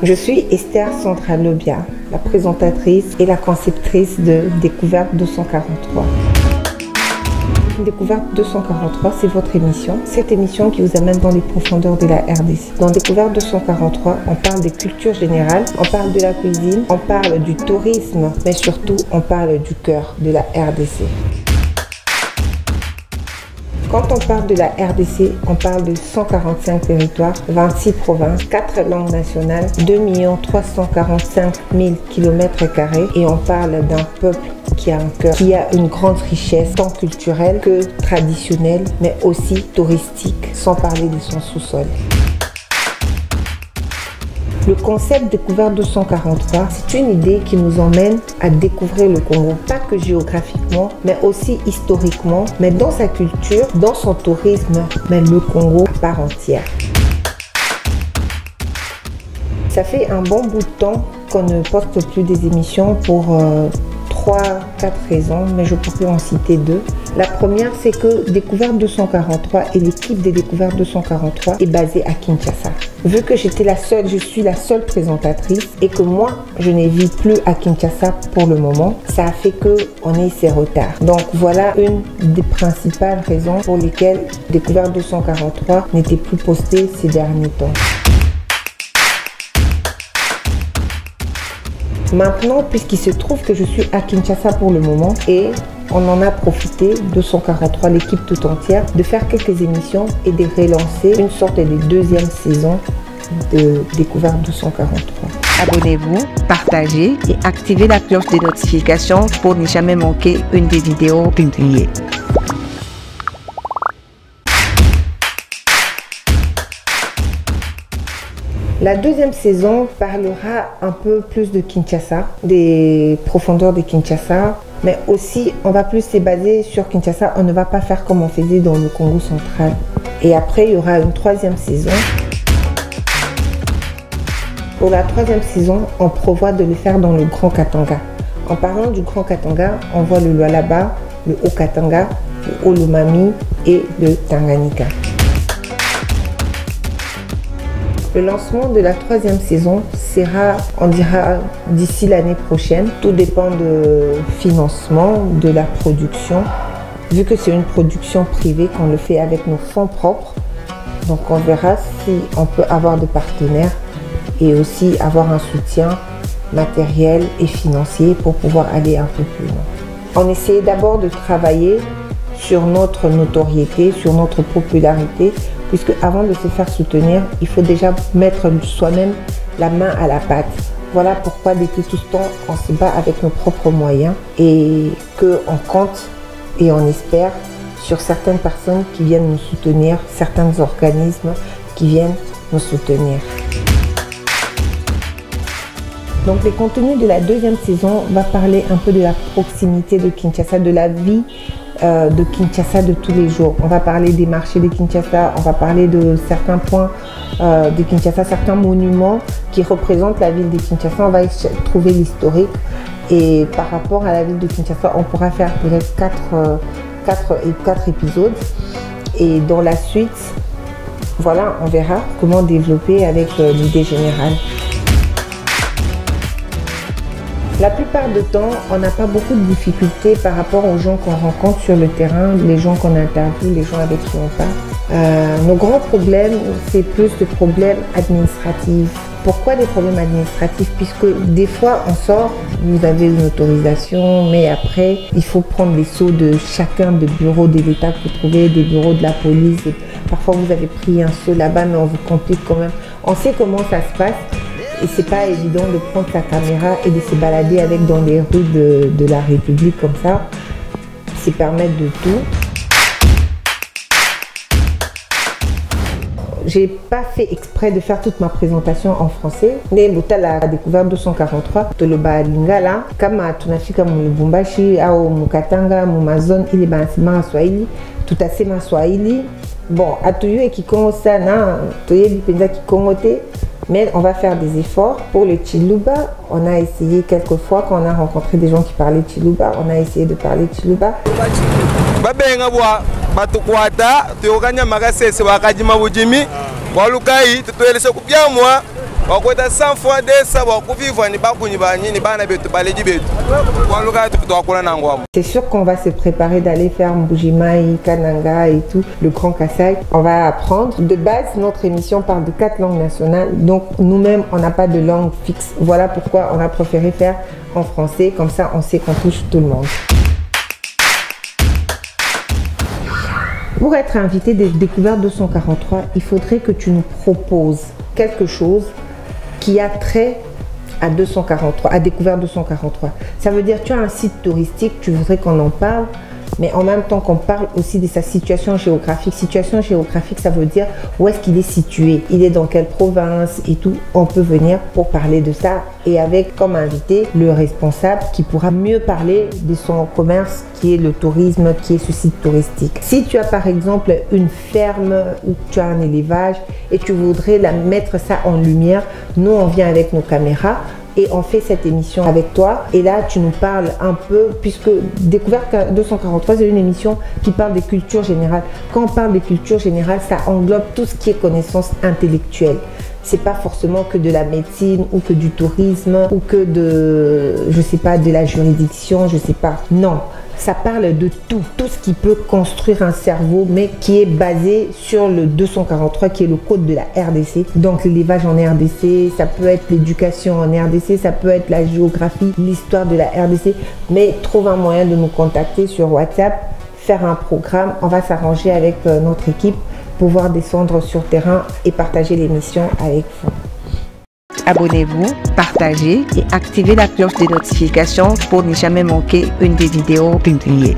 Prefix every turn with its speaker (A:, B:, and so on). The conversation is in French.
A: Je suis Esther Sandra Lobia, la présentatrice et la conceptrice de Découverte 243. Découverte 243, c'est votre émission. Cette émission qui vous amène dans les profondeurs de la RDC. Dans Découverte 243, on parle des cultures générales, on parle de la cuisine, on parle du tourisme, mais surtout, on parle du cœur de la RDC. Quand on parle de la RDC, on parle de 145 territoires, 26 provinces, 4 langues nationales, 2 345 000 km² et on parle d'un peuple qui a un cœur, qui a une grande richesse, tant culturelle que traditionnelle, mais aussi touristique, sans parler de son sous-sol. Le concept Découverte 243, c'est une idée qui nous emmène à découvrir le Congo, pas que géographiquement, mais aussi historiquement, mais dans sa culture, dans son tourisme, mais le Congo à part entière. Ça fait un bon bout de temps qu'on ne poste plus des émissions pour 3-4 raisons, mais je pourrais en citer 2. La première, c'est que Découverte 243 et l'équipe des Découvertes 243 est basée à Kinshasa. Vu que je suis la seule présentatrice et que moi, je ne vis plus à Kinshasa pour le moment, ça a fait qu'on ait ces retards. Donc voilà une des principales raisons pour lesquelles Découverte 243 n'était plus postée ces derniers temps. Maintenant, puisqu'il se trouve que je suis à Kinshasa pour le moment et on en a profité, 243, l'équipe tout entière, de faire quelques émissions et de relancer une sorte de deuxième saison de Découverte 243.
B: Abonnez-vous, partagez et activez la cloche de notification pour ne jamais manquer une des vidéos publiées.
A: La deuxième saison parlera un peu plus de Kinshasa, des profondeurs de Kinshasa, mais aussi on va plus se baser sur Kinshasa. On ne va pas faire comme on faisait dans le Congo central. Et après, il y aura une troisième saison. Pour la troisième saison, on prévoit de le faire dans le Grand Katanga. En parlant du Grand Katanga, on voit le Lualaba, le Haut Katanga, le Haut Lomami et le Tanganyika. Le lancement de la troisième saison sera, on dira, d'ici l'année prochaine. Tout dépend du financement, de la production. Vu que c'est une production privée, qu'on le fait avec nos fonds propres, donc on verra si on peut avoir des partenaires et aussi avoir un soutien matériel et financier pour pouvoir aller un peu plus loin. On essayait d'abord de travailler sur notre notoriété, sur notre popularité, puisque avant de se faire soutenir, il faut déjà mettre soi-même la main à la pâte. Voilà pourquoi depuis tout ce temps, on se bat avec nos propres moyens et qu'on compte et on espère sur certaines personnes qui viennent nous soutenir, certains organismes qui viennent nous soutenir. Donc les contenus de la deuxième saison va parler un peu de la proximité de Kinshasa, de la vie de Kinshasa de tous les jours. On va parler des marchés de Kinshasa, on va parler de certains points de Kinshasa, certains monuments qui représentent la ville de Kinshasa. On va y trouver l'historique et par rapport à la ville de Kinshasa, on pourra faire peut-être 4 épisodes et dans la suite, voilà, on verra comment développer avec l'idée générale. La plupart du temps, on n'a pas beaucoup de difficultés par rapport aux gens qu'on rencontre sur le terrain, les gens qu'on interviewe, les gens avec qui on parle. Nos grands problèmes, c'est plus de problèmes administratifs. Pourquoi des problèmes administratifs? Puisque des fois, on sort, vous avez une autorisation, mais après, il faut prendre les sceaux de chacun des bureaux de l'État que vous trouvez, des bureaux de la police. Parfois, vous avez pris un sceau là-bas, mais on vous complique quand même. On sait comment ça se passe. Et c'est pas évident de prendre sa caméra et de se balader avec dans les rues de la République comme ça. C'est permettre de tout. J'ai pas fait exprès de faire toute ma présentation en français. Mais la Découverte 243, le Lingala, comme tunafika mu Lubumbashi au Mukatanga, mu mazone ili bansima Swahili, tout assez ma Swahili. Bon, atuyu et qui ça na, toye bipenza qui kongote. Mais on va faire des efforts. Pour le Chiluba, on a essayé quelques fois, quand on a rencontré des gens qui parlaient Chiluba, on a essayé de parler Chiluba.
C: Wakweta 100 fois 200 wakuvivwa ni bakuni banyi ni bana betu baleji betu. Waluka tu tokula na ngwamo.
A: C'est sûr qu'on va se préparer d'aller faire Mbujimai, Kananga et tout, le Grand Kassai. On va apprendre. De base, notre émission parle de 4 langues nationales. Donc nous-mêmes, on n'a pas de langue fixe. Voilà pourquoi on a préféré faire en français. Comme ça, on sait qu'on touche tout le monde. Pour être invité des Découvertes 243, il faudrait que tu nous proposes quelque chose qui a trait à 243, à Découverte 243. Ça veut dire tu as un site touristique, tu voudrais qu'on en parle, mais en même temps qu'on parle aussi de sa situation géographique. Situation géographique, ça veut dire où est-ce qu'il est situé, il est dans quelle province et tout. On peut venir pour parler de ça et avec comme invité le responsable qui pourra mieux parler de son commerce qui est le tourisme, qui est ce site touristique. Si tu as par exemple une ferme ou tu as un élevage et tu voudrais mettre ça en lumière, nous on vient avec nos caméras et on fait cette émission avec toi. Et là, tu nous parles un peu, puisque Découverte 243, c'est une émission qui parle des cultures générales. Quand on parle des cultures générales, ça englobe tout ce qui est connaissance intellectuelle. C'est pas forcément que de la médecine ou que du tourisme ou que de, je sais pas, de la juridiction, je sais pas. Non. Ça parle de tout ce qui peut construire un cerveau, mais qui est basé sur le 243, qui est le code de la RDC. Donc l'élevage en RDC, ça peut être l'éducation en RDC, ça peut être la géographie, l'histoire de la RDC. Mais trouve un moyen de nous contacter sur WhatsApp, faire un programme. On va s'arranger avec notre équipe, pouvoir descendre sur terrain et partager l'émission avec vous.
B: Abonnez-vous, partagez et activez la cloche de notification pour ne jamais manquer une des vidéos publiées.